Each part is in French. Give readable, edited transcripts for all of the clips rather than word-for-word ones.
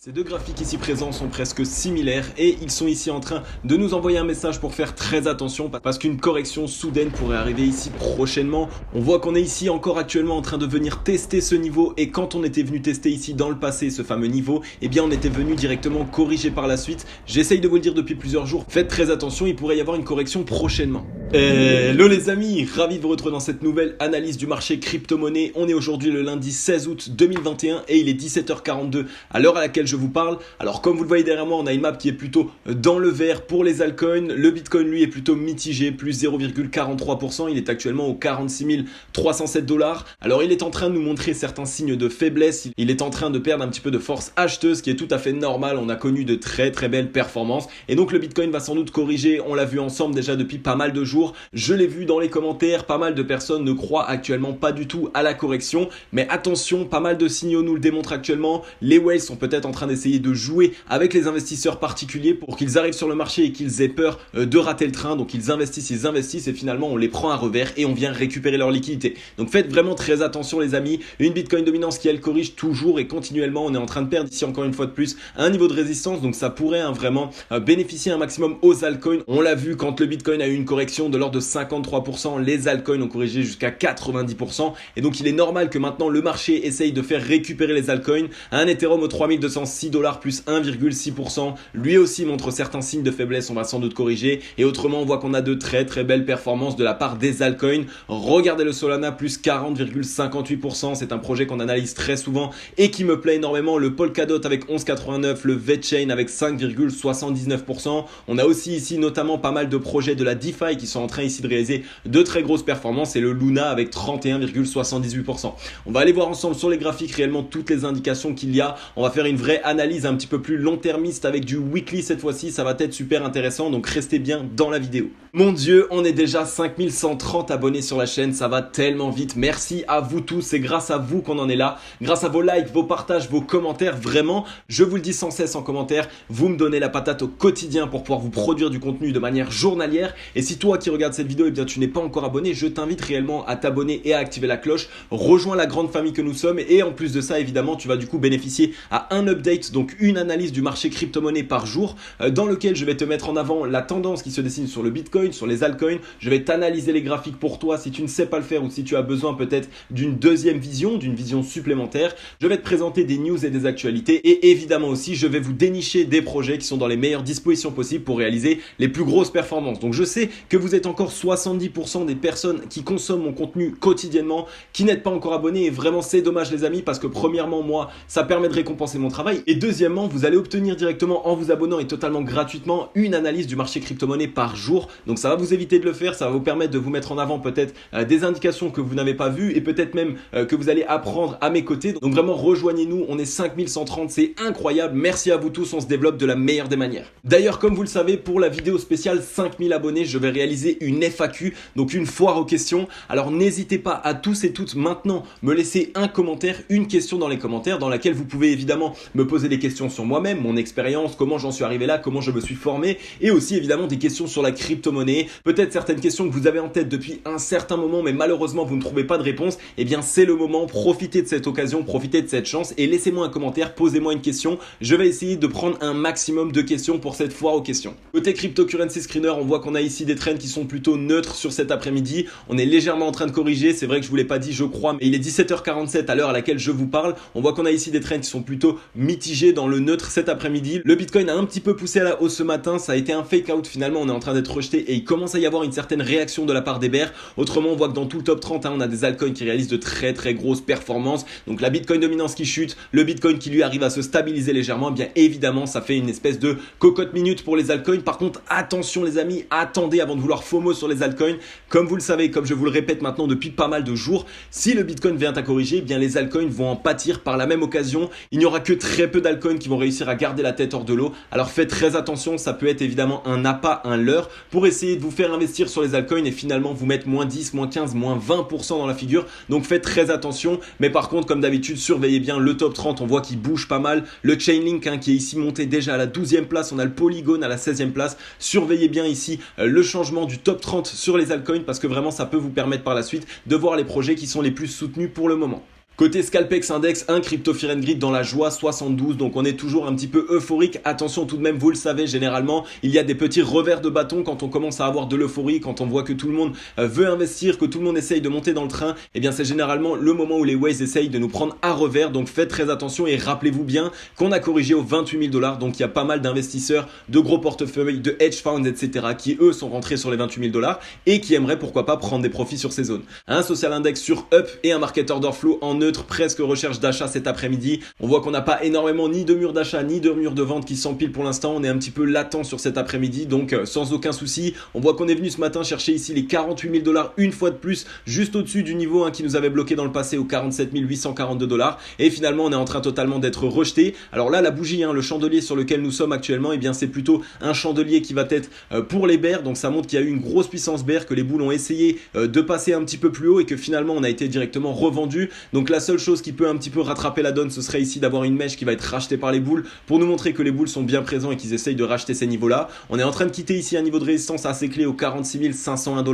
Ces deux graphiques ici présents sont presque similaires et ils sont ici en train de nous envoyer un message pour faire très attention parce qu'une correction soudaine pourrait arriver ici prochainement. On voit qu'on est ici encore actuellement en train de venir tester ce niveau et quand on était venu tester ici dans le passé ce fameux niveau, eh bien on était venu directement corriger par la suite. J'essaye de vous le dire depuis plusieurs jours, faites très attention, il pourrait y avoir une correction prochainement. Hello les amis, ravi de vous retrouver dans cette nouvelle analyse du marché crypto-monnaie. On est aujourd'hui le lundi 16 août 2021 et il est 17h42 à l'heure à laquelle je vous parle. Alors comme vous le voyez derrière moi, on a une map qui est plutôt dans le vert pour les altcoins. Le Bitcoin lui est plutôt mitigé, plus 0,43%. Il est actuellement aux 46 307 $. Alors il est en train de nous montrer certains signes de faiblesse. Il est en train de perdre un petit peu de force acheteuse, qui est tout à fait normal. On a connu de très belles performances. Et donc le Bitcoin va sans doute corriger. On l'a vu ensemble déjà depuis pas mal de jours. Je l'ai vu dans les commentaires. Pas mal de personnes ne croient actuellement pas du tout à la correction. Mais attention, pas mal de signaux nous le démontrent actuellement. Les whales sont peut-être en train d'essayer de jouer avec les investisseurs particuliers pour qu'ils arrivent sur le marché et qu'ils aient peur de rater le train. Donc ils investissent et finalement on les prend à revers et on vient récupérer leur liquidité. Donc faites vraiment très attention les amis. Une Bitcoin dominance qui elle corrige toujours et continuellement. On est en train de perdre ici encore une fois de plus un niveau de résistance. Donc ça pourrait vraiment bénéficier un maximum aux altcoins. On l'a vu quand le Bitcoin a eu une correction de l'ordre de 53%. Les altcoins ont corrigé jusqu'à 90%. Et donc il est normal que maintenant le marché essaye de faire récupérer les altcoins. Un Ethereum aux 3206 $, plus 1,6%. Lui aussi montre certains signes de faiblesse, on va sans doute corriger. Et autrement, on voit qu'on a de très belles performances de la part des altcoins. Regardez le Solana, plus 40,58%. C'est un projet qu'on analyse très souvent et qui me plaît énormément. Le Polkadot avec 11,89, le VeChain avec 5,79%. On a aussi ici notamment pas mal de projets de la DeFi qui sont en train ici de réaliser de très grosses performances. Et le Luna avec 31,78%. On va aller voir ensemble sur les graphiques réellement toutes les indications qu'il y a. On va faire une vraie analyse un petit peu plus long-termiste avec du weekly cette fois-ci. Ça va être super intéressant, donc restez bien dans la vidéo. Mon Dieu, on est déjà 5130 abonnés sur la chaîne. Ça va tellement vite. Merci à vous tous. C'est grâce à vous qu'on en est là. Grâce à vos likes, vos partages, vos commentaires. Vraiment, je vous le dis sans cesse en commentaire. Vous me donnez la patate au quotidien pour pouvoir vous produire du contenu de manière journalière. Et si toi qui regardes cette vidéo, eh bien, tu n'es pas encore abonné, je t'invite réellement à t'abonner et à activer la cloche. Rejoins la grande famille que nous sommes. Et en plus de ça, évidemment, tu vas du coup bénéficier à un update, donc une analyse du marché crypto-monnaie par jour, dans lequel je vais te mettre en avant la tendance qui se dessine sur le Bitcoin, sur les altcoins. Je vais t'analyser les graphiques pour toi si tu ne sais pas le faire ou si tu as besoin peut-être d'une deuxième vision, d'une vision supplémentaire. Je vais te présenter des news et des actualités et évidemment aussi je vais vous dénicher des projets qui sont dans les meilleures dispositions possibles pour réaliser les plus grosses performances. Donc je sais que vous êtes encore 70% des personnes qui consomment mon contenu quotidiennement, qui n'êtes pas encore abonnés et vraiment c'est dommage les amis parce que premièrement moi ça permet de récompenser mon travail et deuxièmement vous allez obtenir directement en vous abonnant et totalement gratuitement une analyse du marché crypto-monnaie par jour. Donc ça va vous éviter de le faire, ça va vous permettre de vous mettre en avant peut-être des indications que vous n'avez pas vues et peut-être même que vous allez apprendre à mes côtés. Donc vraiment rejoignez-nous, on est 5130, c'est incroyable. Merci à vous tous, on se développe de la meilleure des manières. D'ailleurs comme vous le savez, pour la vidéo spéciale 5000 abonnés, je vais réaliser une FAQ, donc une foire aux questions. Alors n'hésitez pas à tous et toutes maintenant me laisser un commentaire, une question dans les commentaires dans laquelle vous pouvez évidemment me poser des questions sur moi-même, mon expérience, comment j'en suis arrivé là, comment je me suis formé et aussi évidemment des questions sur la crypto-monnaie, peut-être certaines questions que vous avez en tête depuis un certain moment mais malheureusement vous ne trouvez pas de réponse. Eh bien c'est le moment, profitez de cette occasion, profitez de cette chance et laissez-moi un commentaire, posez-moi une question. Je vais essayer de prendre un maximum de questions pour cette foire aux questions. Côté cryptocurrency screener, on voit qu'on a ici des trends qui sont plutôt neutres sur cet après-midi. On est légèrement en train de corriger, c'est vrai que je vous l'ai pas dit je crois, mais il est 17h47 à l'heure à laquelle je vous parle. On voit qu'on a ici des trends qui sont plutôt mitigés dans le neutre cet après-midi. Le Bitcoin a un petit peu poussé à la hausse ce matin, ça a été un fake out finalement, on est en train d'être rejeté et il commence à y avoir une certaine réaction de la part des bears. Autrement, on voit que dans tout le top 30, on a des altcoins qui réalisent de très grosses performances. Donc la Bitcoin dominance qui chute, le Bitcoin qui lui arrive à se stabiliser légèrement, eh bien évidemment, ça fait une espèce de cocotte minute pour les altcoins. Par contre, attention les amis, attendez avant de vouloir FOMO sur les altcoins. Comme vous le savez, comme je vous le répète maintenant depuis pas mal de jours, si le Bitcoin vient à corriger, eh bien les altcoins vont en pâtir par la même occasion. Il n'y aura que très peu d'altcoins qui vont réussir à garder la tête hors de l'eau. Alors faites très attention, ça peut être évidemment un appât, un leurre pour essayer de vous faire investir sur les altcoins et finalement vous mettre moins 10, moins 15, moins 20% dans la figure. Donc faites très attention. Mais par contre, comme d'habitude, surveillez bien le top 30. On voit qu'il bouge pas mal. Le Chainlink qui est ici monté déjà à la 12e place. On a le Polygon à la 16e place. Surveillez bien ici le changement du top 30 sur les altcoins parce que vraiment ça peut vous permettre par la suite de voir les projets qui sont les plus soutenus pour le moment. Côté Scalpex Index 1, Crypto Fear and Greed dans la joie 72, donc on est toujours un petit peu euphorique. Attention tout de même, vous le savez, généralement il y a des petits revers de bâton quand on commence à avoir de l'euphorie, quand on voit que tout le monde veut investir, que tout le monde essaye de monter dans le train. Et bien c'est généralement le moment où les whales essayent de nous prendre à revers, donc faites très attention et rappelez-vous bien qu'on a corrigé aux 28 000 $, donc il y a pas mal d'investisseurs, de gros portefeuilles, de hedge funds, etc. qui eux sont rentrés sur les 28 000 $ et qui aimeraient pourquoi pas prendre des profits sur ces zones. Un social index sur up et un market order flow en neutre, presque recherche d'achat cet après-midi. On voit qu'on n'a pas énormément ni de murs d'achat ni de murs de vente qui s'empilent pour l'instant. On est un petit peu latent sur cet après-midi, donc sans aucun souci. On voit qu'on est venu ce matin chercher ici les 48 000 $ une fois de plus, juste au-dessus du niveau qui nous avait bloqué dans le passé aux 47 842 $. Et finalement, on est en train totalement d'être rejeté. Alors là, la bougie, le chandelier sur lequel nous sommes actuellement, et bien c'est plutôt un chandelier qui va être pour les bears. Donc ça montre qu'il y a eu une grosse puissance bear, que les bulls ont essayé de passer un petit peu plus haut et que finalement on a été directement revendu. Donc la seule chose qui peut un petit peu rattraper la donne, ce serait ici d'avoir une mèche qui va être rachetée par les bulls pour nous montrer que les bulls sont bien présents et qu'ils essayent de racheter ces niveaux-là. On est en train de quitter ici un niveau de résistance assez clé aux 46 501 $.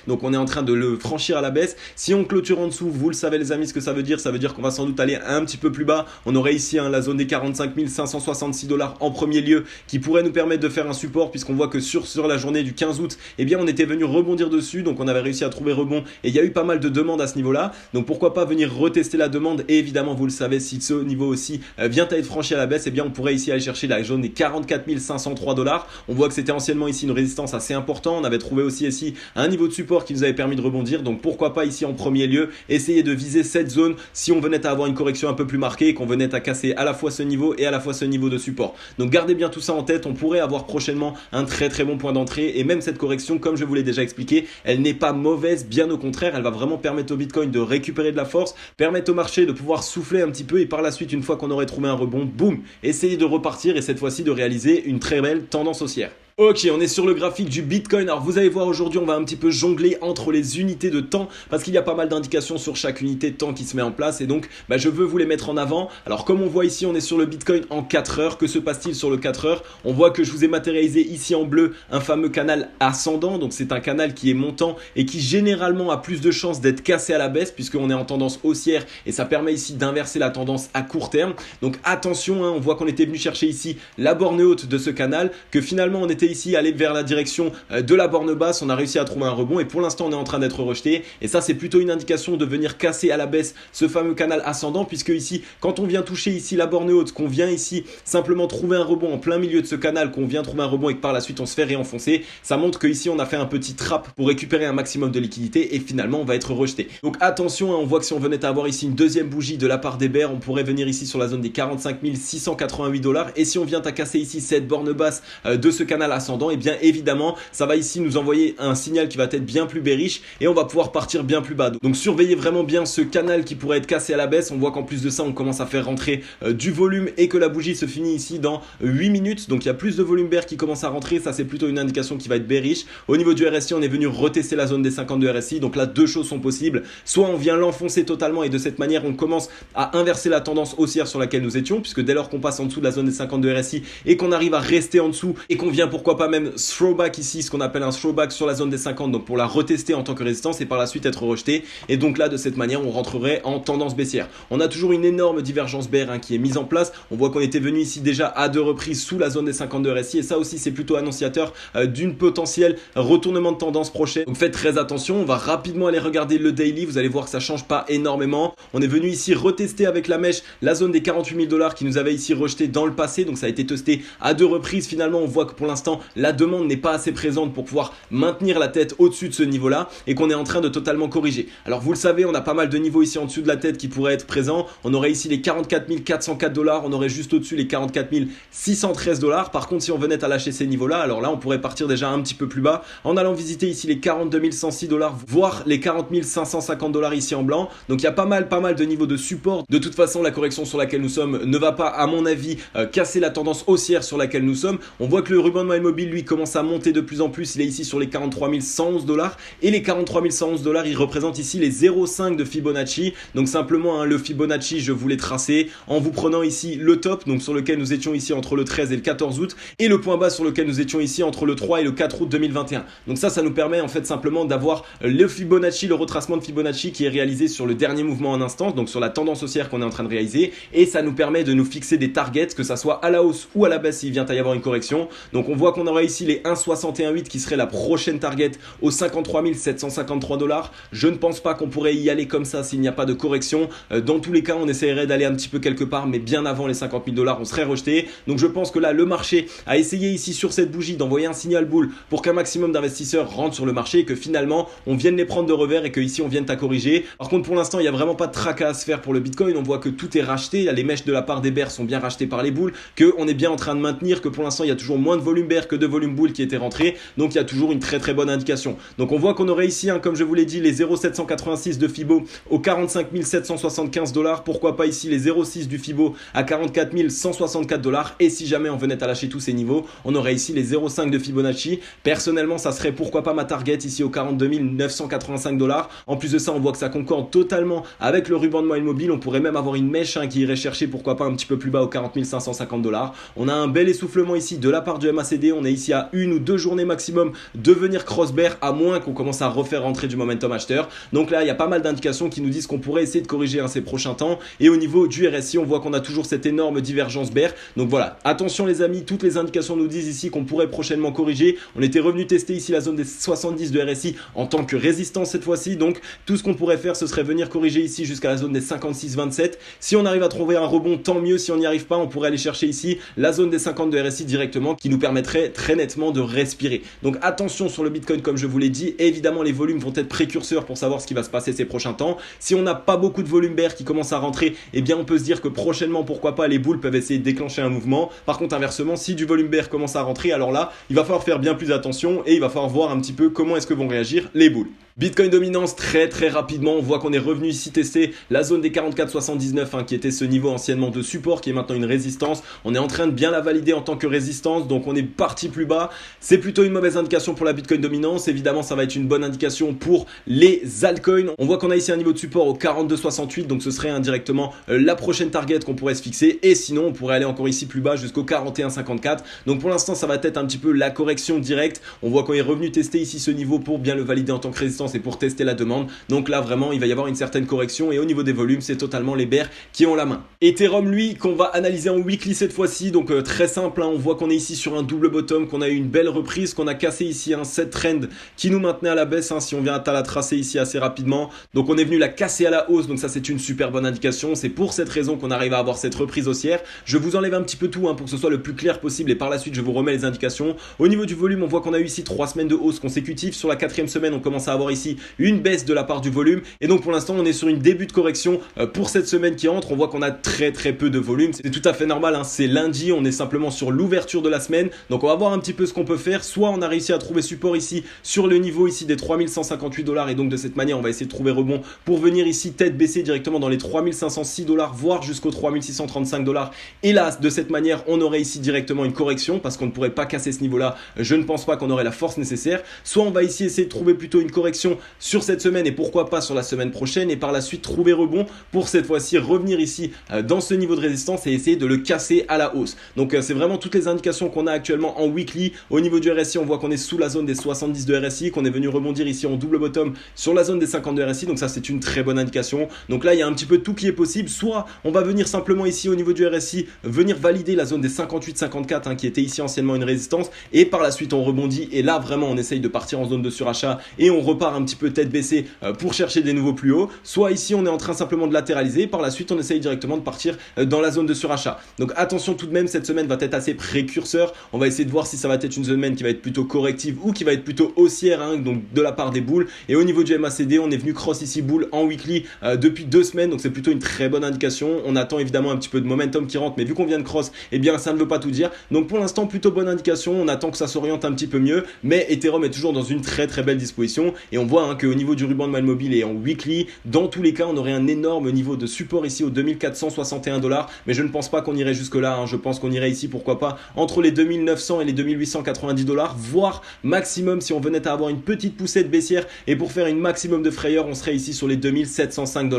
Donc on est en train de le franchir à la baisse. Si on clôture en dessous, vous le savez les amis ce que ça veut dire. Ça veut dire qu'on va sans doute aller un petit peu plus bas. On aurait ici la zone des 45 566 $ en premier lieu qui pourrait nous permettre de faire un support, puisqu'on voit que sur la journée du 15 août, eh bien on était venu rebondir dessus. Donc on avait réussi à trouver rebond et il y a eu pas mal de demandes à ce niveau-là. Donc pourquoi pas venir retester la demande. Et évidemment, vous le savez, si ce niveau aussi vient à être franchi à la baisse, eh bien on pourrait ici aller chercher la zone des 44 503 $. On voit que c'était anciennement ici une résistance assez importante. On avait trouvé aussi ici un niveau de support qui nous avait permis de rebondir. Donc pourquoi pas ici en premier lieu essayer de viser cette zone si on venait à avoir une correction un peu plus marquée et qu'on venait à casser à la fois ce niveau et à la fois ce niveau de support. Donc gardez bien tout ça en tête. On pourrait avoir prochainement un très très bon point d'entrée. Et même cette correction, comme je vous l'ai déjà expliqué, elle n'est pas mauvaise, bien au contraire. Elle va vraiment permettre au Bitcoin de récupérer de la force, permettre au marché de pouvoir souffler un petit peu et par la suite, une fois qu'on aurait trouvé un rebond, boum, essayer de repartir et cette fois-ci de réaliser une très belle tendance haussière. Ok, on est sur le graphique du Bitcoin. Alors vous allez voir, aujourd'hui on va un petit peu jongler entre les unités de temps parce qu'il y a pas mal d'indications sur chaque unité de temps qui se met en place et donc je veux vous les mettre en avant. Alors comme on voit ici, on est sur le Bitcoin en 4 heures. Que se passe-t-il sur le 4 heures? On voit que je vous ai matérialisé ici en bleu un fameux canal ascendant. Donc c'est un canal qui est montant et qui généralement a plus de chances d'être cassé à la baisse puisqu'on est en tendance haussière et ça permet ici d'inverser la tendance à court terme. Donc attention, on voit qu'on était venu chercher ici la borne haute de ce canal, que finalement on était ici aller vers la direction de la borne basse. On a réussi à trouver un rebond et pour l'instant on est en train d'être rejeté et ça c'est plutôt une indication de venir casser à la baisse ce fameux canal ascendant, puisque ici quand on vient toucher ici la borne haute, qu'on vient ici simplement trouver un rebond en plein milieu de ce canal, qu'on vient trouver un rebond et que par la suite on se fait réenfoncer, ça montre que ici on a fait un petit trap pour récupérer un maximum de liquidité et finalement on va être rejeté. Donc attention, on voit que si on venait à avoir ici une deuxième bougie de la part des bears, on pourrait venir ici sur la zone des 45 688 $. Et si on vient à casser ici cette borne basse de ce canal ascendant, et bien évidemment ça va ici nous envoyer un signal qui va être bien plus bearish et on va pouvoir partir bien plus bas. Donc surveillez vraiment bien ce canal qui pourrait être cassé à la baisse. On voit qu'en plus de ça on commence à faire rentrer du volume et que la bougie se finit ici dans 8 minutes. Donc il y a plus de volume bear qui commence à rentrer, ça c'est plutôt une indication qui va être bearish. Au niveau du RSI, on est venu retester la zone des 50 de RSI. Donc là deux choses sont possibles, soit on vient l'enfoncer totalement et de cette manière on commence à inverser la tendance haussière sur laquelle nous étions, puisque dès lors qu'on passe en dessous de la zone des 50 de RSI et qu'on arrive à rester en dessous et qu'on vient pourquoi pas même throwback ici, ce qu'on appelle un throwback sur la zone des 50, donc pour la retester en tant que résistance et par la suite être rejeté, et donc là de cette manière on rentrerait en tendance baissière. On a toujours une énorme divergence bear qui est mise en place. On voit qu'on était venu ici déjà à deux reprises sous la zone des 52 RSI et ça aussi c'est plutôt annonciateur d'une potentielle retournement de tendance prochaine. Donc faites très attention. On va rapidement aller regarder le daily, vous allez voir que ça change pas énormément. On est venu ici retester avec la mèche la zone des 48 000 $ qui nous avait ici rejeté dans le passé, donc ça a été testé à deux reprises. Finalement on voit que pour l'instant la demande n'est pas assez présente pour pouvoir maintenir la tête au-dessus de ce niveau là et qu'on est en train de totalement corriger. Alors vous le savez, on a pas mal de niveaux ici en dessous de la tête qui pourraient être présents. On aurait ici les 44 404 $, on aurait juste au-dessus les 44 613 $. Par contre si on venait à lâcher ces niveaux là, alors là on pourrait partir déjà un petit peu plus bas en allant visiter ici les 42 106 $, voire les 40 550 $ ici en blanc. Donc il y a pas mal de niveaux de support. De toute façon la correction sur laquelle nous sommes ne va pas à mon avis casser la tendance haussière sur laquelle nous sommes. On voit que le ruban de mobile lui commence à monter de plus en plus, il est ici sur les 43 111 dollars et les 43 111 dollars il représente ici les 0,5 de Fibonacci. Donc simplement le Fibonacci je vous l'ai tracé en vous prenant ici le top, donc sur lequel nous étions ici entre le 13 et le 14 août, et le point bas sur lequel nous étions ici entre le 3 et le 4 août 2021. Donc ça nous permet en fait simplement d'avoir le Fibonacci, le retracement de Fibonacci qui est réalisé sur le dernier mouvement en instance, donc sur la tendance haussière qu'on est en train de réaliser, et ça nous permet de nous fixer des targets, que ça soit à la hausse ou à la baisse s'il vient à y avoir une correction. Donc on voit qu'on aura ici les 1,618 qui serait la prochaine target aux 53 753 dollars. Je ne pense pas qu'on pourrait y aller comme ça s'il n'y a pas de correction. Dans tous les cas, on essaierait d'aller un petit peu quelque part, mais bien avant les 50 000 dollars, on serait rejeté. Donc je pense que là, le marché a essayé ici sur cette bougie d'envoyer un signal boule pour qu'un maximum d'investisseurs rentrent sur le marché et que finalement, on vienne les prendre de revers et que ici on vienne à corriger. Par contre, pour l'instant, il n'y a vraiment pas de tracas à se faire pour le Bitcoin. On voit que tout est racheté. Les mèches de la part des bears sont bien rachetées par les boules, qu'on est bien en train de maintenir, que pour l'instant, il y a toujours moins de volume bear que de volume boule qui était rentré. Donc il y a toujours une très très bonne indication. Donc on voit qu'on aurait ici, comme je vous l'ai dit, les 0,786 de Fibo aux 45 775 dollars. Pourquoi pas ici les 0,6 du Fibo à 44 164 dollars. Et si jamais on venait à lâcher tous ces niveaux, on aurait ici les 0,5 de Fibonacci. Personnellement, ça serait pourquoi pas ma target ici aux 42 985 dollars. En plus de ça, on voit que ça concorde totalement avec le ruban de moyenne mobile. On pourrait même avoir une mèche qui irait chercher pourquoi pas un petit peu plus bas aux 40 550 dollars. On a un bel essoufflement ici de la part du MACD. On est ici à 1 ou 2 journées maximum de venir cross bear, à moins qu'on commence à refaire rentrer du momentum acheteur. Donc là, il y a pas mal d'indications qui nous disent qu'on pourrait essayer de corriger ces prochains temps. Et au niveau du RSI, on voit qu'on a toujours cette énorme divergence bear. Donc voilà, attention les amis, toutes les indications nous disent ici qu'on pourrait prochainement corriger. On était revenu tester ici la zone des 70 de RSI en tant que résistance cette fois-ci. Donc tout ce qu'on pourrait faire, ce serait venir corriger ici jusqu'à la zone des 56,27. Si on arrive à trouver un rebond, tant mieux. Si on n'y arrive pas, on pourrait aller chercher ici la zone des 50 de RSI directement, qui nous permettrait très nettement de respirer. Donc attention sur le Bitcoin, comme je vous l'ai dit. Évidemment, les volumes vont être précurseurs pour savoir ce qui va se passer ces prochains temps. Si on n'a pas beaucoup de volume bear qui commence à rentrer, eh bien on peut se dire que prochainement, pourquoi pas, les boules peuvent essayer de déclencher un mouvement. Par contre, inversement, si du volume bear commence à rentrer, alors là, il va falloir faire bien plus attention et il va falloir voir un petit peu comment est-ce que vont réagir les boules. Bitcoin dominance très rapidement, on voit qu'on est revenu ici tester la zone des 44,79 qui était ce niveau anciennement de support, qui est maintenant une résistance. On est en train de bien la valider en tant que résistance, donc on est parti plus bas. C'est plutôt une mauvaise indication pour la Bitcoin dominance. Évidemment, ça va être une bonne indication pour les altcoins. On voit qu'on a ici un niveau de support au 42,68, donc ce serait indirectement la prochaine target qu'on pourrait se fixer. Et sinon, on pourrait aller encore ici plus bas jusqu'au 41,54. Donc pour l'instant, ça va être un petit peu la correction directe. On voit qu'on est revenu tester ici ce niveau pour bien le valider en tant que résistance et pour tester la demande. Donc là vraiment il va y avoir une certaine correction et au niveau des volumes c'est totalement les bears qui ont la main. Ethereum lui qu'on va analyser en weekly cette fois-ci, donc très simple, on voit qu'on est ici sur un double bottom, qu'on a eu une belle reprise, qu'on a cassé ici un set trend qui nous maintenait à la baisse si on vient à la tracer ici assez rapidement. Donc on est venu la casser à la hausse, donc ça c'est une super bonne indication. C'est pour cette raison qu'on arrive à avoir cette reprise haussière. Je vous enlève un petit peu tout pour que ce soit le plus clair possible et par la suite je vous remets les indications. Au niveau du volume, on voit qu'on a eu ici 3 semaines de hausse consécutives. Sur la 4e semaine on commence à avoir ici une baisse de la part du volume et donc pour l'instant on est sur une début de correction pour cette semaine qui entre. On voit qu'on a très peu de volume, c'est tout à fait normal, c'est lundi, on est simplement sur l'ouverture de la semaine, donc on va voir un petit peu ce qu'on peut faire. Soit on a réussi à trouver support ici sur le niveau ici des 3158 dollars et donc de cette manière on va essayer de trouver rebond pour venir ici tête baissée directement dans les 3506 dollars voire jusqu'aux 3635 dollars et là de cette manière on aurait ici directement une correction parce qu'on ne pourrait pas casser ce niveau là. Je ne pense pas qu'on aurait la force nécessaire. Soit on va ici essayer de trouver plutôt une correction sur cette semaine et pourquoi pas sur la semaine prochaine et par la suite trouver rebond pour cette fois-ci revenir ici dans ce niveau de résistance et essayer de le casser à la hausse. Donc c'est vraiment toutes les indications qu'on a actuellement en weekly. Au niveau du RSI on voit qu'on est sous la zone des 70 de RSI, qu'on est venu rebondir ici en double bottom sur la zone des 50 de RSI, donc ça c'est une très bonne indication. Donc là il y a un petit peu tout qui est possible. Soit on va venir simplement ici au niveau du RSI venir valider la zone des 58-54 qui était ici anciennement une résistance et par la suite on rebondit et là vraiment on essaye de partir en zone de surachat et on repart un petit peu tête baissée pour chercher des nouveaux plus hauts. Soit ici on est en train simplement de latéraliser, par la suite on essaye directement de partir dans la zone de surachat. Donc attention tout de même, cette semaine va être assez précurseur. On va essayer de voir si ça va être une semaine qui va être plutôt corrective ou qui va être plutôt haussière donc de la part des boules. Et au niveau du MACD on est venu cross ici boule en weekly depuis 2 semaines, donc c'est plutôt une très bonne indication. On attend évidemment un petit peu de momentum qui rentre, mais vu qu'on vient de cross, eh bien ça ne veut pas tout dire. Donc pour l'instant plutôt bonne indication, on attend que ça s'oriente un petit peu mieux, mais Ethereum est toujours dans une très belle disposition et et on voit qu'au niveau du ruban de moyenne mobile et en weekly, dans tous les cas on aurait un énorme niveau de support ici aux 2461 $, mais je ne pense pas qu'on irait jusque là, je pense qu'on irait ici pourquoi pas entre les 2900 et les 2890 $, voire maximum si on venait à avoir une petite poussette baissière, et pour faire une maximum de frayeur on serait ici sur les 2705 $.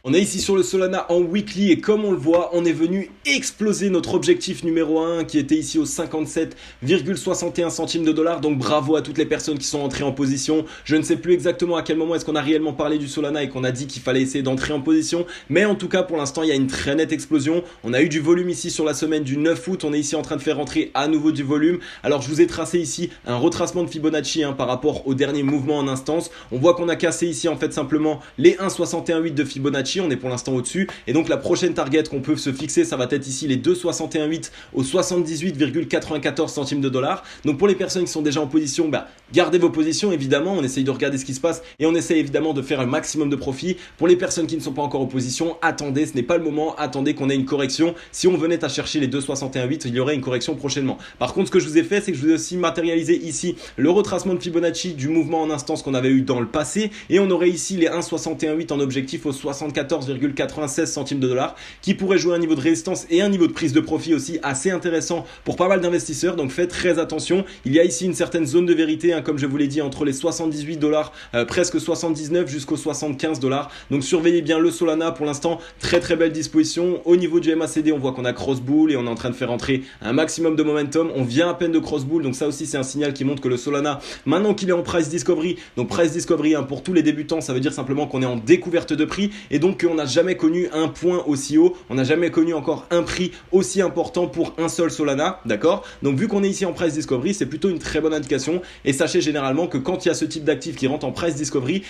On est ici sur le Solana en weekly et comme on le voit, on est venu exploser notre objectif numéro 1 qui était ici aux 57,61 centimes de dollars. Donc bravo à toutes les personnes qui sont entrées en position. Je ne sais plus exactement à quel moment est-ce qu'on a réellement parlé du Solana et qu'on a dit qu'il fallait essayer d'entrer en position. Mais en tout cas, pour l'instant, il y a une très nette explosion. On a eu du volume ici sur la semaine du 9 août. On est ici en train de faire rentrer à nouveau du volume. Alors je vous ai tracé ici un retracement de Fibonacci par rapport au dernier mouvement en instance. On voit qu'on a cassé ici en fait simplement les 1,618 de Fibonacci. On est pour l'instant au-dessus et donc la prochaine target qu'on peut se fixer, ça va être ici les 2,618 aux 78,94 centimes de dollars. Donc pour les personnes qui sont déjà en position, gardez vos positions évidemment, on essaye de regarder ce qui se passe et on essaye évidemment de faire un maximum de profit. Pour les personnes qui ne sont pas encore en position, attendez, ce n'est pas le moment, attendez qu'on ait une correction. Si on venait à chercher les 2,618, il y aurait une correction prochainement. Par contre, ce que je vous ai fait, c'est que je vous ai aussi matérialisé ici le retracement de Fibonacci du mouvement en instance qu'on avait eu dans le passé et on aurait ici les 1,618 en objectif aux 74,96 centimes de dollars qui pourrait jouer un niveau de résistance et un niveau de prise de profit aussi assez intéressant pour pas mal d'investisseurs. Donc faites très attention, il y a ici une certaine zone de vérité comme je vous l'ai dit entre les 78 $, presque 79 jusqu'aux 75 $. Donc surveillez bien le Solana. Pour l'instant très belle disposition. Au niveau du MACD on voit qu'on a cross bull et on est en train de faire entrer un maximum de momentum. On vient à peine de cross bull, donc ça aussi c'est un signal qui montre que le Solana, maintenant qu'il est en price discovery, donc price discovery pour tous les débutants, ça veut dire simplement qu'on est en découverte de prix et donc on a jamais connu un point aussi haut, on n'a jamais connu encore un prix aussi important pour un seul Solana, d'accord? Donc vu qu'on est ici en price discovery, c'est plutôt une très bonne indication et sachez généralement que quand il y a ce type d'actif qui rentre en price discovery,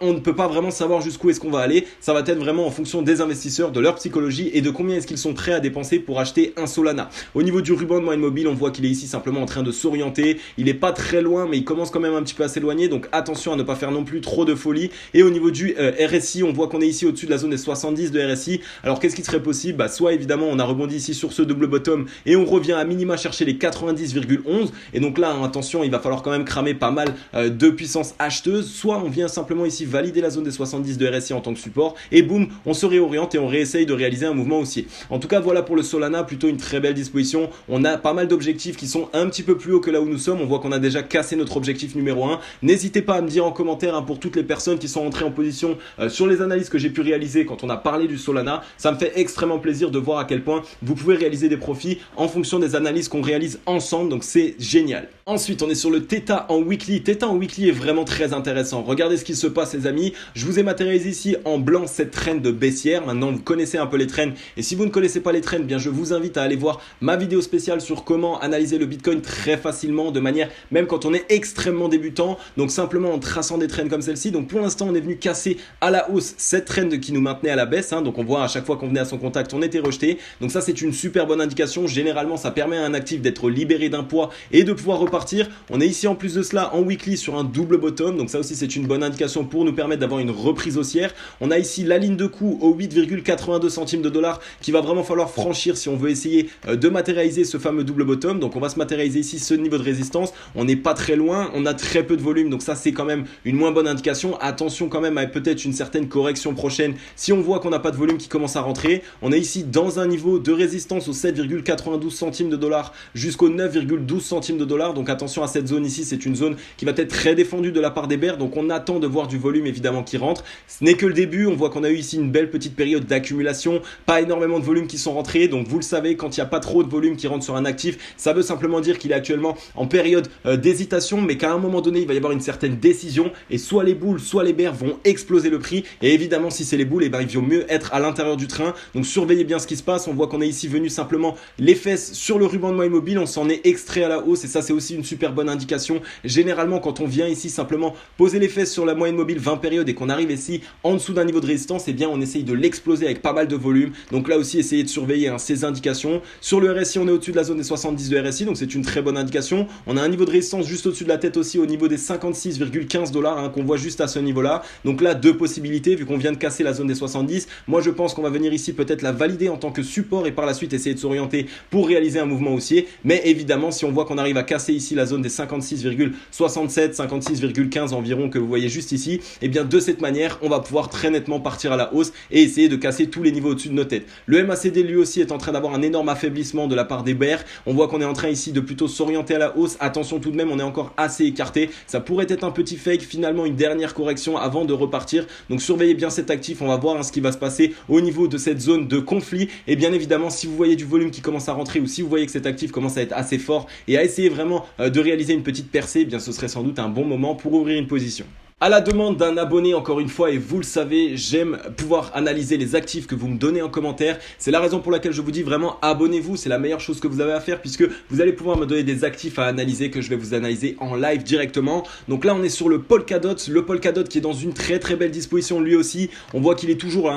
on ne peut pas vraiment savoir jusqu'où est-ce qu'on va aller, ça va être vraiment en fonction des investisseurs, de leur psychologie et de combien est-ce qu'ils sont prêts à dépenser pour acheter un Solana. Au niveau du ruban de moyenne mobile, on voit qu'il est ici simplement en train de s'orienter, il n'est pas très loin mais il commence quand même un petit peu à s'éloigner, donc attention à ne pas faire non plus trop de folie. Et au niveau du RSI, on voit qu'on est ici au-dessus de la zone des 70 de RSI. Alors qu'est-ce qui serait possible? Soit évidemment on a rebondi ici sur ce double bottom et on revient à minima chercher les 90,11 et donc là attention, il va falloir quand même cramer pas mal de puissance acheteuse. Soit on vient simplement ici valider la zone des 70 de RSI en tant que support et boum, on se réoriente et on réessaye de réaliser un mouvement haussier. En tout cas voilà pour le Solana, plutôt une très belle disposition. On a pas mal d'objectifs qui sont un petit peu plus haut que là où nous sommes. On voit qu'on a déjà cassé notre objectif numéro 1. N'hésitez pas à me dire en commentaire pour toutes les personnes qui sont entrées en position sur les analyses que j'ai pu réaliser quand on a parlé du Solana. Ça me fait extrêmement plaisir de voir à quel point vous pouvez réaliser des profits en fonction des analyses qu'on réalise ensemble, donc c'est génial. Ensuite on est sur le Theta en weekly. Theta en weekly est vraiment très intéressant. Regardez ce qui se passe les amis. Je vous ai matérialisé ici en blanc cette trend de baissière. Maintenant vous connaissez un peu les trends et si vous ne connaissez pas les trends, je vous invite à aller voir ma vidéo spéciale sur comment analyser le Bitcoin très facilement, de manière même quand on est extrêmement débutant, donc simplement en traçant des trends comme celle-ci. Donc pour l'instant on est venu casser à la hausse cette trend qui nous maintenait à la baisse, donc on voit à chaque fois qu'on venait à son contact on était rejeté, donc ça c'est une super bonne indication. Généralement ça permet à un actif d'être libéré d'un poids et de pouvoir repartir. On est ici en plus de cela en weekly sur un double bottom, donc ça aussi c'est une bonne indication pour nous permettre d'avoir une reprise haussière. On a ici la ligne de coup au 8,82 centimes de dollars qui va vraiment falloir franchir si on veut essayer de matérialiser ce fameux double bottom. Donc on va se matérialiser ici ce niveau de résistance, on n'est pas très loin, on a très peu de volume, donc ça c'est quand même une moins bonne indication. Attention quand même à peut-être une certaine correction prochaine si on voit qu'on n'a pas de volume qui commence à rentrer. On est ici dans un niveau de résistance aux 7,92 centimes de dollars jusqu'aux 9,12 centimes de dollars, donc attention à cette zone ici, c'est une zone qui va être très défendue de la part des bears, donc on attend de voir du volume évidemment qui rentre. Ce n'est que le début, on voit qu'on a eu ici une belle petite période d'accumulation, pas énormément de volume qui sont rentrés, donc vous le savez, quand il n'y a pas trop de volume qui rentre sur un actif, ça veut simplement dire qu'il est actuellement en période d'hésitation, mais qu'à un moment donné il va y avoir une certaine décision et soit les bulls soit les bears vont exploser le prix, et évidemment si c'est les bulls, il vaut mieux être à l'intérieur du train, donc surveillez bien ce qui se passe. On voit qu'on est ici venu simplement les fesses sur le ruban de moyenne mobile, on s'en est extrait à la hausse et ça c'est aussi une super bonne indication. Généralement quand on vient ici simplement poser les fesses sur la moyenne mobile 20 périodes et qu'on arrive ici en dessous d'un niveau de résistance, eh bien on essaye de l'exploser avec pas mal de volume, donc là aussi essayez de surveiller ces indications. Sur le RSI on est au-dessus de la zone des 70 de RSI, donc c'est une très bonne indication. On a un niveau de résistance juste au-dessus de la tête aussi au niveau des 56,15 dollars qu'on voit juste à ce niveau là, donc là deux possibilités vu qu'on vient de casser la zone des 70. Moi je pense qu'on va venir ici peut-être la valider en tant que support et par la suite essayer de s'orienter pour réaliser un mouvement haussier. Mais évidemment, si on voit qu'on arrive à casser ici la zone des 56,67, 56,15 environ que vous voyez juste ici, et bien de cette manière, on va pouvoir très nettement partir à la hausse et essayer de casser tous les niveaux au-dessus de nos têtes. Le MACD lui aussi est en train d'avoir un énorme affaiblissement de la part des bears. On voit qu'on est en train ici de plutôt s'orienter à la hausse. Attention tout de même, on est encore assez écarté. Ça pourrait être un petit fake, finalement une dernière correction avant de repartir. Donc surveillez bien cet actif, on va voir ce qui va se passer au niveau de cette zone de conflit. Et bien évidemment, si vous voyez du volume qui commence à rentrer ou si vous voyez que cet actif commence à être assez fort et à essayer vraiment de réaliser une petite percée, eh bien ce serait sans doute un bon moment pour ouvrir une position. À la demande d'un abonné, encore une fois, et vous le savez, j'aime pouvoir analyser les actifs que vous me donnez en commentaire. C'est la raison pour laquelle je vous dis vraiment abonnez-vous, c'est la meilleure chose que vous avez à faire puisque vous allez pouvoir me donner des actifs à analyser que je vais vous analyser en live directement. Donc là, on est sur le Polkadot qui est dans une très très belle disposition lui aussi. On voit qu'il est toujours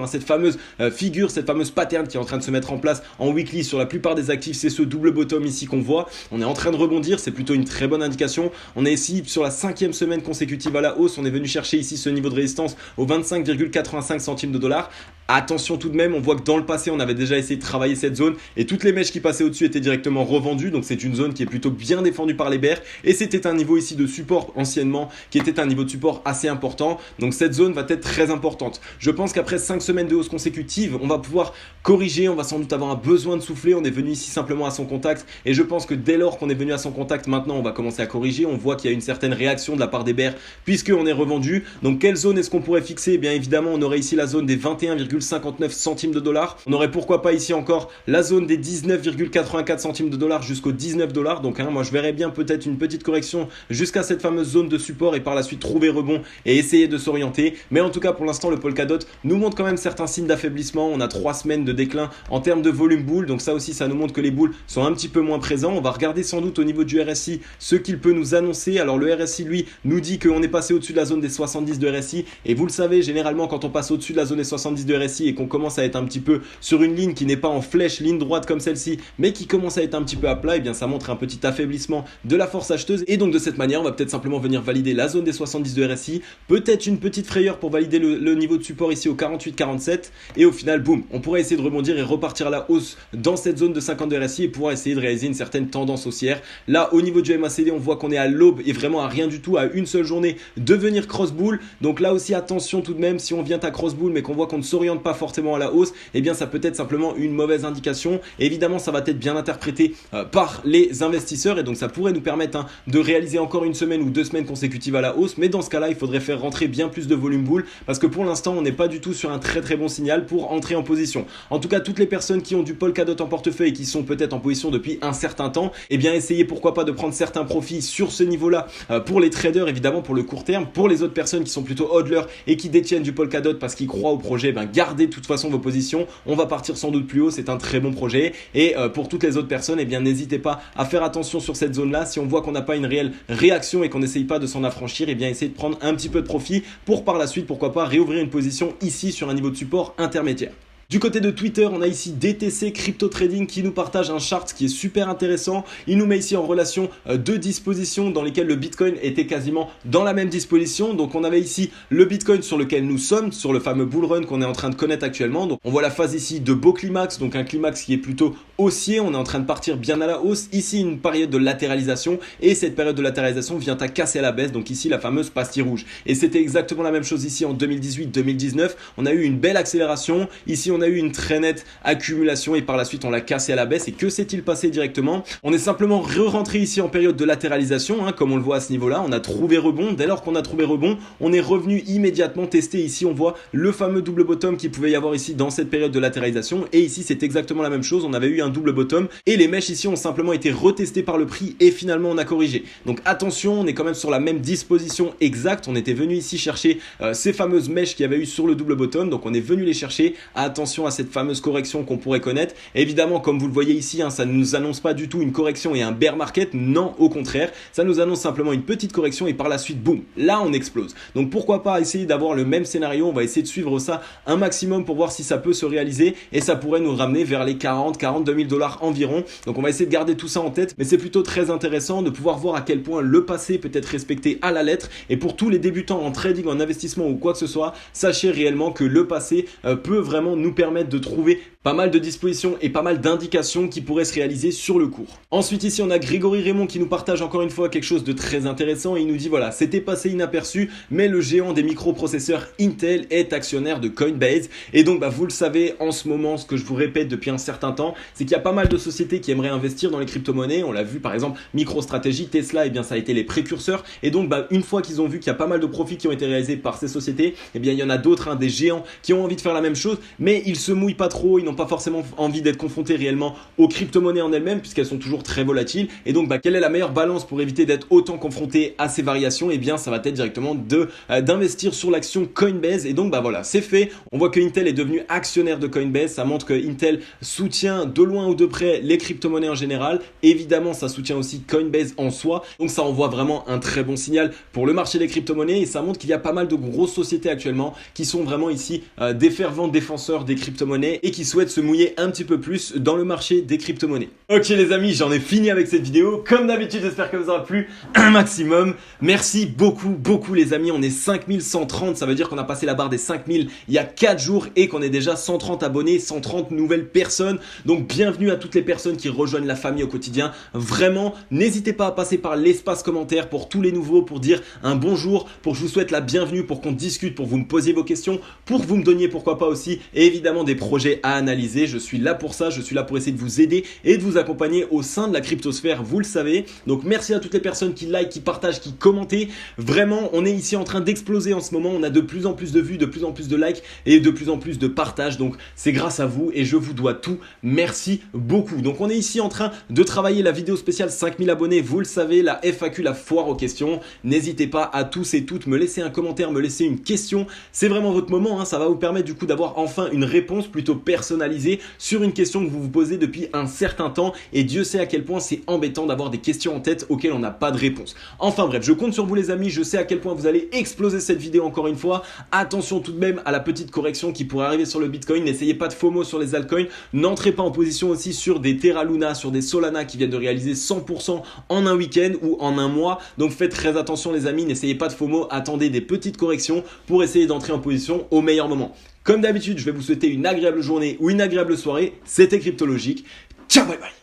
cette fameuse figure, cette fameuse pattern qui est en train de se mettre en place en weekly sur la plupart des actifs. C'est ce double bottom ici qu'on voit. On est en train de rebondir, c'est plutôt une très bonne indication. On est ici sur la 5e semaine consécutive à la hausse, on est venu chercher ici ce niveau de résistance au 25,85 centimes de dollar. Attention tout de même, on voit que dans le passé, on avait déjà essayé de travailler cette zone et toutes les mèches qui passaient au-dessus étaient directement revendues. Donc c'est une zone qui est plutôt bien défendue par les bears et c'était un niveau ici de support anciennement qui était un niveau de support assez important. Donc cette zone va être très importante. Je pense qu'après 5 semaines de hausse consécutive, on va pouvoir corriger, on va sans doute avoir un besoin de souffler. On est venu ici simplement à son contact et je pense que dès lors qu'on est venu à son contact, maintenant on va commencer à corriger. On voit qu'il y a une certaine réaction de la part des bears puisqu'on est revendu. Donc quelle zone est-ce qu'on pourrait fixer? Bien évidemment, on aurait ici la zone des 21,59 centimes de dollars. On aurait pourquoi pas ici encore la zone des 19,84 centimes de dollars jusqu'aux 19 dollars. Donc moi je verrais bien peut-être une petite correction jusqu'à cette fameuse zone de support et par la suite trouver rebond et essayer de s'orienter. Mais en tout cas pour l'instant le Polkadot nous montre quand même certains signes d'affaiblissement. On a 3 semaines de déclin en termes de volume bull. Donc ça aussi ça nous montre que les bulls sont un petit peu moins présents. On va regarder sans doute au niveau du RSI ce qu'il peut nous annoncer. Alors le RSI lui nous dit qu'on est passé au-dessus de la zone des 70 de RSI et vous le savez généralement quand on passe au-dessus de la zone des 70 de RSI et qu'on commence à être un petit peu sur une ligne qui n'est pas en flèche, ligne droite comme celle-ci, mais qui commence à être un petit peu à plat, et bien ça montre un petit affaiblissement de la force acheteuse. Et donc de cette manière, on va peut-être simplement venir valider la zone des 70 de RSI, peut-être une petite frayeur pour valider le niveau de support ici au 48-47, et au final, boum, on pourrait essayer de rebondir et repartir à la hausse dans cette zone de 50 de RSI et pouvoir essayer de réaliser une certaine tendance haussière. Là, au niveau du MACD, on voit qu'on est à l'aube et vraiment à rien du tout, à une seule journée de venir cross bull. Donc là aussi, attention tout de même, si on vient à cross bull mais qu'on voit qu'on ne s'oriente pas forcément à la hausse, eh bien ça peut être simplement une mauvaise indication. Et évidemment, ça va être bien interprété par les investisseurs et donc ça pourrait nous permettre de réaliser encore une semaine ou 2 semaines consécutives à la hausse. Mais dans ce cas-là, il faudrait faire rentrer bien plus de volume bull parce que pour l'instant, on n'est pas du tout sur un très très bon signal pour entrer en position. En tout cas, toutes les personnes qui ont du Polkadot en portefeuille et qui sont peut-être en position depuis un certain temps, eh bien essayez pourquoi pas de prendre certains profits sur ce niveau-là pour les traders, évidemment pour le court terme. Pour les autres personnes qui sont plutôt hodlers et qui détiennent du Polkadot parce qu'ils croient au projet, gardez de toute façon vos positions. On va partir sans doute plus haut, c'est un très bon projet. Et pour toutes les autres personnes, eh bien n'hésitez pas à faire attention sur cette zone-là. Si on voit qu'on n'a pas une réelle réaction et qu'on n'essaye pas de s'en affranchir, eh bien essayez de prendre un petit peu de profit pour par la suite, pourquoi pas, réouvrir une position ici sur un niveau de support intermédiaire. Du côté de Twitter, on a ici DTC Crypto Trading qui nous partage un chart qui est super intéressant. Il nous met ici en relation deux dispositions dans lesquelles le Bitcoin était quasiment dans la même disposition. Donc on avait ici le Bitcoin sur lequel nous sommes, sur le fameux bull run qu'on est en train de connaître actuellement. Donc on voit la phase ici de beau climax, donc un climax qui est plutôt haussier. On est en train de partir bien à la hausse. Ici une période de latéralisation et cette période de latéralisation vient à casser à la baisse. Donc ici la fameuse pastille rouge. Et c'était exactement la même chose ici en 2018-2019. On a eu une belle accélération. Ici on a eu une très nette accumulation et par la suite on l'a cassé à la baisse. Et que s'est-il passé directement? On est simplement re-rentré ici en période de latéralisation, comme on le voit à ce niveau-là. On a trouvé rebond. Dès lors qu'on a trouvé rebond, on est revenu immédiatement tester. Ici on voit le fameux double bottom qu'il pouvait y avoir ici dans cette période de latéralisation. Et ici c'est exactement la même chose. On avait eu un double bottom et les mèches ici ont simplement été retestées par le prix et finalement on a corrigé. Donc attention, on est quand même sur la même disposition exacte. On était venu ici chercher ces fameuses mèches qu'il y avait eu sur le double bottom. Donc on est venu les chercher. Attention attention à cette fameuse correction qu'on pourrait connaître. Évidemment, comme vous le voyez ici, ça ne nous annonce pas du tout une correction et un bear market, non, au contraire, ça nous annonce simplement une petite correction et par la suite, boum, là on explose. Donc pourquoi pas essayer d'avoir le même scénario, on va essayer de suivre ça un maximum pour voir si ça peut se réaliser et ça pourrait nous ramener vers les 42 000 $ environ. Donc on va essayer de garder tout ça en tête, mais c'est plutôt très intéressant de pouvoir voir à quel point le passé peut être respecté à la lettre. Et pour tous les débutants en trading, en investissement ou quoi que ce soit, sachez réellement que le passé peut vraiment nous permettre de trouver pas mal de dispositions et pas mal d'indications qui pourraient se réaliser sur le cours. Ensuite ici on a Grégory Raymond qui nous partage encore une fois quelque chose de très intéressant et il nous dit voilà, c'était passé inaperçu mais le géant des microprocesseurs Intel est actionnaire de Coinbase et donc vous le savez en ce moment, ce que je vous répète depuis un certain temps, c'est qu'il y a pas mal de sociétés qui aimeraient investir dans les crypto-monnaies. On l'a vu par exemple MicroStrategy, Tesla, et bien ça a été les précurseurs et donc une fois qu'ils ont vu qu'il y a pas mal de profits qui ont été réalisés par ces sociétés, et bien il y en a d'autres, des géants qui ont envie de faire la même chose mais ils se mouillent pas trop, ils n'ont pas forcément envie d'être confrontés réellement aux crypto-monnaies en elles-mêmes puisqu'elles sont toujours très volatiles et donc quelle est la meilleure balance pour éviter d'être autant confronté à ces variations? Et bien ça va être directement d'investir sur l'action Coinbase et donc voilà, c'est fait. On voit que Intel est devenu actionnaire de Coinbase, ça montre que Intel soutient de loin ou de près les crypto-monnaies en général. Évidemment ça soutient aussi Coinbase en soi, donc ça envoie vraiment un très bon signal pour le marché des crypto-monnaies et ça montre qu'il y a pas mal de grosses sociétés actuellement qui sont vraiment ici des fervents défenseurs des crypto-monnaies et qui souhaitent se mouiller un petit peu plus dans le marché des crypto-monnaies. Ok les amis, j'en ai fini avec cette vidéo. Comme d'habitude, j'espère qu'elle vous aura plu un maximum. Merci beaucoup les amis. On est 5130, ça veut dire qu'on a passé la barre des 5000 il y a 4 jours et qu'on est déjà 130 abonnés, 130 nouvelles personnes. Donc bienvenue à toutes les personnes qui rejoignent la famille au quotidien. Vraiment, n'hésitez pas à passer par l'espace commentaire pour tous les nouveaux, pour dire un bonjour, pour que je vous souhaite la bienvenue, pour qu'on discute, pour que vous me posiez vos questions, pour que vous me donniez pourquoi pas aussi évidemment des projets à analyser. Je suis là pour ça, je suis là pour essayer de vous aider et de vous accompagner au sein de la cryptosphère, vous le savez. Donc merci à toutes les personnes qui like, qui partagent, qui commentent. Vraiment, on est ici en train d'exploser en ce moment. On a de plus en plus de vues, de plus en plus de likes et de plus en plus de partages. Donc c'est grâce à vous et je vous dois tout. Merci beaucoup. Donc on est ici en train de travailler la vidéo spéciale 5000 abonnés. Vous le savez, la FAQ, la foire aux questions. N'hésitez pas à tous et toutes me laisser un commentaire, me laisser une question. C'est vraiment votre moment. Ça va vous permettre du coup d'avoir enfin une réponse plutôt personnalisée sur une question que vous vous posez depuis un certain temps et Dieu sait à quel point c'est embêtant d'avoir des questions en tête auxquelles on n'a pas de réponse. Enfin bref, je compte sur vous les amis, je sais à quel point vous allez exploser cette vidéo encore une fois. Attention tout de même à la petite correction qui pourrait arriver sur le Bitcoin, n'essayez pas de FOMO sur les altcoins, n'entrez pas en position aussi sur des Terra Luna, sur des Solana qui viennent de réaliser 100% en un week-end ou en un mois. Donc faites très attention les amis, n'essayez pas de FOMO, attendez des petites corrections pour essayer d'entrer en position au meilleur moment. Comme d'habitude, je vais vous souhaiter une agréable journée ou une agréable soirée. C'était Cryptologique. Ciao, bye bye.